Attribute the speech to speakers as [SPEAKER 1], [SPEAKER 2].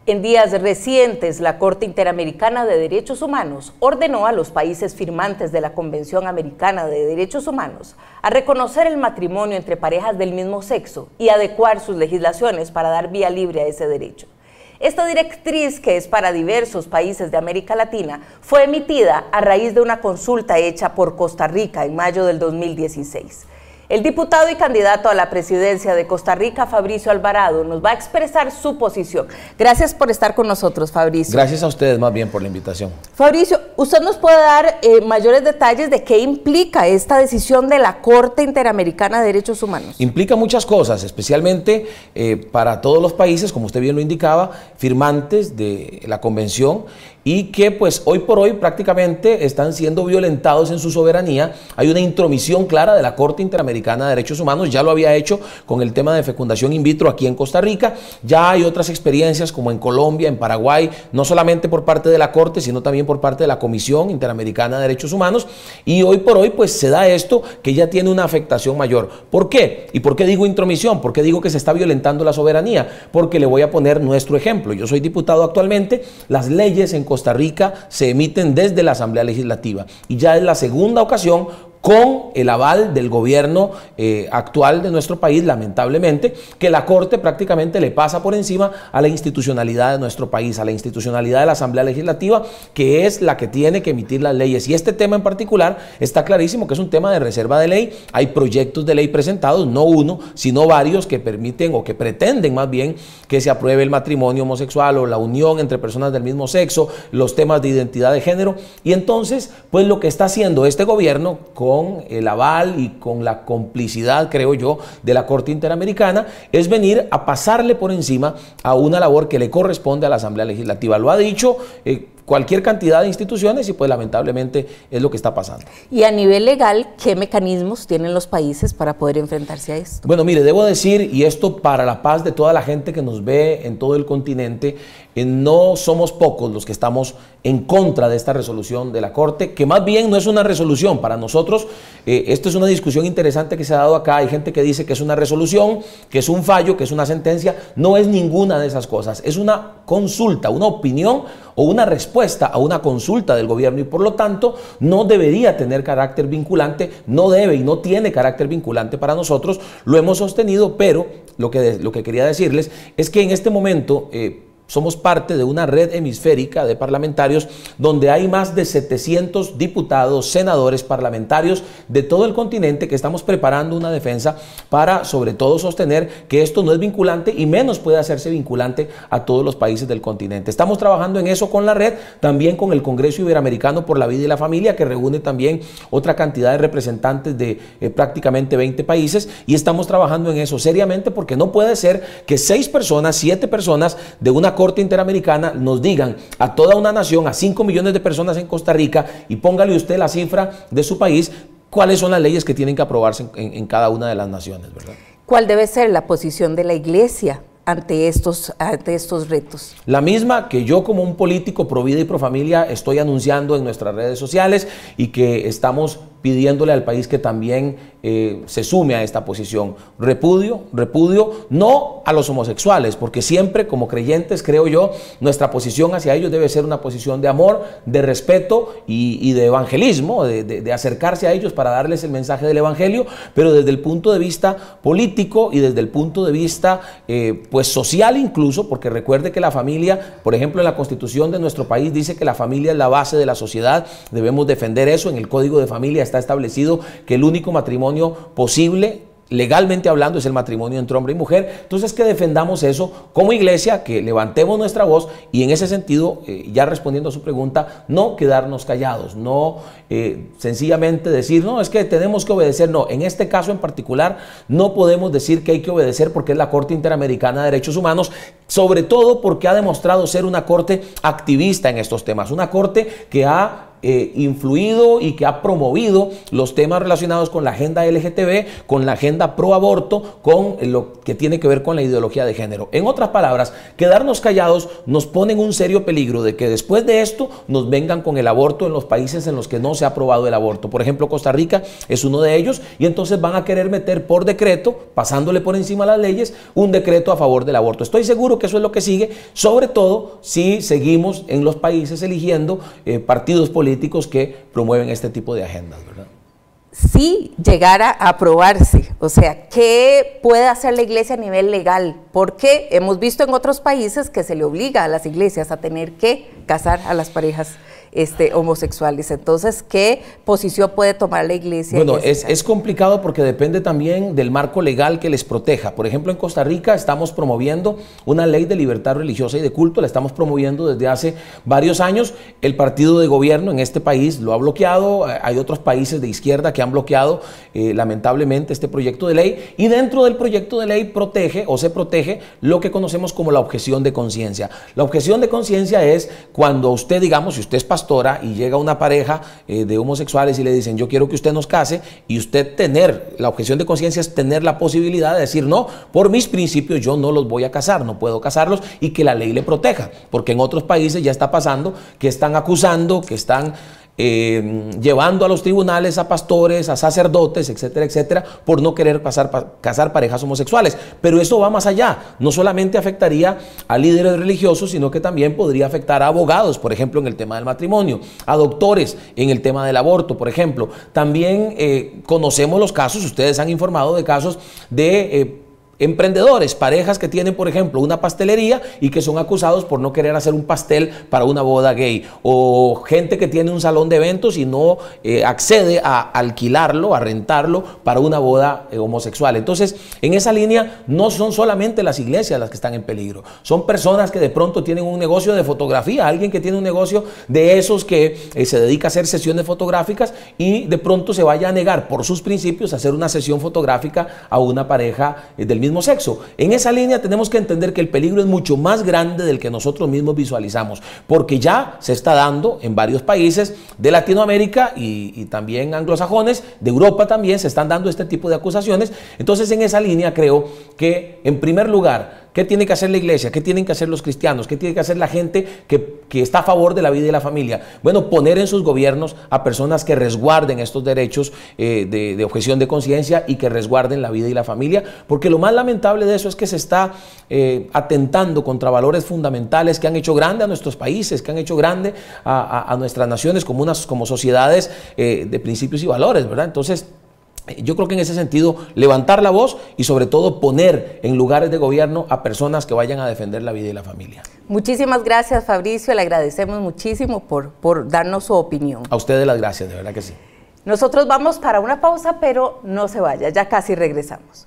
[SPEAKER 1] En días recientes, la Corte Interamericana de Derechos Humanos ordenó a los países firmantes de la Convención Americana de Derechos Humanos a reconocer el matrimonio entre parejas del mismo sexo y adecuar sus legislaciones para dar vía libre a ese derecho. Esta directriz, que es para diversos países de América Latina, fue emitida a raíz de una consulta hecha por Costa Rica en mayo del 2016. El diputado y candidato a la presidencia de Costa Rica, Fabricio Alvarado, nos va a expresar su posición. Gracias por estar con nosotros, Fabricio.
[SPEAKER 2] Gracias a ustedes más bien por la invitación.
[SPEAKER 1] Fabricio, ¿usted nos puede dar mayores detalles de qué implica esta decisión de la Corte Interamericana de Derechos Humanos?
[SPEAKER 2] Implica muchas cosas, especialmente para todos los países, como usted bien lo indicaba, firmantes de la Convención, y que pues hoy por hoy prácticamente están siendo violentados en su soberanía. Hay una intromisión clara de la Corte Interamericana de Derechos Humanos, ya lo había hecho con el tema de fecundación in vitro aquí en Costa Rica, ya hay otras experiencias como en Colombia, en Paraguay, no solamente por parte de la Corte, sino también por parte de la Comisión Interamericana de Derechos Humanos, y hoy por hoy pues se da esto que ya tiene una afectación mayor. ¿Por qué? ¿Y por qué digo intromisión? ¿Por qué digo que se está violentando la soberanía? Porque le voy a poner nuestro ejemplo. Yo soy diputado actualmente, las leyes en Costa Rica se emiten desde la Asamblea Legislativa y ya es la segunda ocasión con el aval del gobierno actual de nuestro país, lamentablemente, que la Corte prácticamente le pasa por encima a la institucionalidad de nuestro país, a la institucionalidad de la Asamblea Legislativa, que es la que tiene que emitir las leyes. Y este tema en particular está clarísimo que es un tema de reserva de ley. Hay proyectos de ley presentados, no uno, sino varios, que permiten o que pretenden más bien que se apruebe el matrimonio homosexual o la unión entre personas del mismo sexo, los temas de identidad de género. Y entonces, pues lo que está haciendo este gobierno con el aval y con la complicidad, creo yo, de la Corte Interamericana, es venir a pasarle por encima a una labor que le corresponde a la Asamblea Legislativa. Lo ha dicho cualquier cantidad de instituciones y pues lamentablemente es lo que está pasando.
[SPEAKER 1] Y a nivel legal, ¿qué mecanismos tienen los países para poder enfrentarse a esto?
[SPEAKER 2] Bueno, mire, debo decir, y esto para la paz de toda la gente que nos ve en todo el continente, no somos pocos los que estamos en contra de esta resolución de la Corte, que más bien no es una resolución. Para nosotros, esto es una discusión interesante que se ha dado acá. Hay gente que dice que es una resolución, que es un fallo, que es una sentencia. No es ninguna de esas cosas. Es una consulta, una opinión o una respuesta a una consulta del gobierno y por lo tanto no debería tener carácter vinculante, no debe y no tiene carácter vinculante para nosotros. Lo hemos sostenido, pero lo que quería decirles es que en este momento somos parte de una red hemisférica de parlamentarios donde hay más de 700 diputados, senadores, parlamentarios de todo el continente que estamos preparando una defensa para sobre todo sostener que esto no es vinculante y menos puede hacerse vinculante a todos los países del continente. Estamos trabajando en eso con la red, también con el Congreso Iberoamericano por la Vida y la Familia, que reúne también otra cantidad de representantes de prácticamente 20 países, y estamos trabajando en eso seriamente porque no puede ser que 6 personas, 7 personas de una Corte Interamericana nos digan a toda una nación, a 5 millones de personas en Costa Rica, y póngale usted la cifra de su país, cuáles son las leyes que tienen que aprobarse en cada una de las naciones, ¿verdad?
[SPEAKER 1] ¿Cuál debe ser la posición de la Iglesia ante estos retos? La
[SPEAKER 2] misma que yo como un político pro vida y pro familia estoy anunciando en nuestras redes sociales y que estamos pidiéndole al país que también se sume a esta posición. Repudio no a los homosexuales, porque siempre como creyentes, creo yo, nuestra posición hacia ellos debe ser una posición de amor, de respeto y de evangelismo, de acercarse a ellos para darles el mensaje del evangelio, pero desde el punto de vista político y desde el punto de vista pues social incluso, porque recuerde que la familia, por ejemplo, en la Constitución de nuestro país dice que la familia es la base de la sociedad, debemos defender eso. En el Código de Familia está establecido que el único matrimonio posible, legalmente hablando, es el matrimonio entre hombre y mujer. Entonces, que defendamos eso como iglesia, que levantemos nuestra voz y en ese sentido, ya respondiendo a su pregunta, no quedarnos callados, no sencillamente decir, no, es que tenemos que obedecer. No, en este caso en particular no podemos decir que hay que obedecer porque es la Corte Interamericana de Derechos Humanos, sobre todo porque ha demostrado ser una corte activista en estos temas, una corte que ha influido y que ha promovido los temas relacionados con la agenda LGTB, con la agenda pro aborto, con lo que tiene que ver con la ideología de género. En otras palabras, quedarnos callados nos pone en un serio peligro de que después de esto nos vengan con el aborto en los países en los que no se ha aprobado el aborto. Por ejemplo, Costa Rica es uno de ellos, y entonces van a querer meter por decreto, pasándole por encima a las leyes, un decreto a favor del aborto. Estoy seguro que eso es lo que sigue, sobre todo si seguimos en los países eligiendo partidos políticos que promueven este tipo de agendas, ¿verdad?
[SPEAKER 1] Si llegara a aprobarse, o sea, ¿qué puede hacer la iglesia a nivel legal? Porque hemos visto en otros países que se le obliga a las iglesias a tener que casar a las parejas homosexuales. Entonces, ¿qué posición puede tomar la iglesia?
[SPEAKER 2] Bueno, es complicado porque depende también del marco legal que les proteja. Por ejemplo, en Costa Rica estamos promoviendo una ley de libertad religiosa y de culto, la estamos promoviendo desde hace varios años. El partido de gobierno en este país lo ha bloqueado, hay otros países de izquierda que han bloqueado lamentablemente este proyecto de ley, y dentro del proyecto de ley protege o se protege lo que conocemos como la objeción de conciencia. La objeción de conciencia es cuando usted, digamos, si usted es pastora y llega una pareja de homosexuales y le dicen yo quiero que usted nos case, y usted la objeción de conciencia es tener la posibilidad de decir no, por mis principios yo no los voy a casar, no puedo casarlos, y que la ley le proteja, porque en otros países ya está pasando que están acusando, que están llevando a los tribunales a pastores, a sacerdotes, etcétera, etcétera, por no querer casar parejas homosexuales. Pero eso va más allá, no solamente afectaría a líderes religiosos, sino que también podría afectar a abogados, por ejemplo, en el tema del matrimonio, a doctores en el tema del aborto, por ejemplo. También conocemos los casos, ustedes han informado de casos de emprendedores, parejas que tienen, por ejemplo, una pastelería y que son acusados por no querer hacer un pastel para una boda gay, o gente que tiene un salón de eventos y no accede a alquilarlo, a rentarlo para una boda homosexual. Entonces, en esa línea no son solamente las iglesias las que están en peligro, son personas que de pronto tienen un negocio de fotografía, alguien que tiene un negocio de esos que se dedica a hacer sesiones fotográficas y de pronto se vaya a negar por sus principios a hacer una sesión fotográfica a una pareja del mismo sexo. En esa línea tenemos que entender que el peligro es mucho más grande del que nosotros mismos visualizamos, porque ya se está dando en varios países de Latinoamérica y también anglosajones, de Europa también se están dando este tipo de acusaciones. Entonces, en esa línea creo que, en primer lugar, ¿qué tiene que hacer la iglesia? ¿Qué tienen que hacer los cristianos? ¿Qué tiene que hacer la gente que está a favor de la vida y la familia? Bueno, poner en sus gobiernos a personas que resguarden estos derechos de objeción de conciencia y que resguarden la vida y la familia, porque lo más lamentable de eso es que se está atentando contra valores fundamentales que han hecho grande a nuestros países, que han hecho grande a nuestras naciones como sociedades de principios y valores, ¿verdad? Entonces, yo creo que en ese sentido, levantar la voz y sobre todo poner en lugares de gobierno a personas que vayan a defender la vida y la familia.
[SPEAKER 1] Muchísimas gracias, Fabricio, le agradecemos muchísimo por darnos su opinión.
[SPEAKER 2] A ustedes las gracias, de verdad que sí.
[SPEAKER 1] Nosotros vamos para una pausa, pero no se vaya, ya casi regresamos.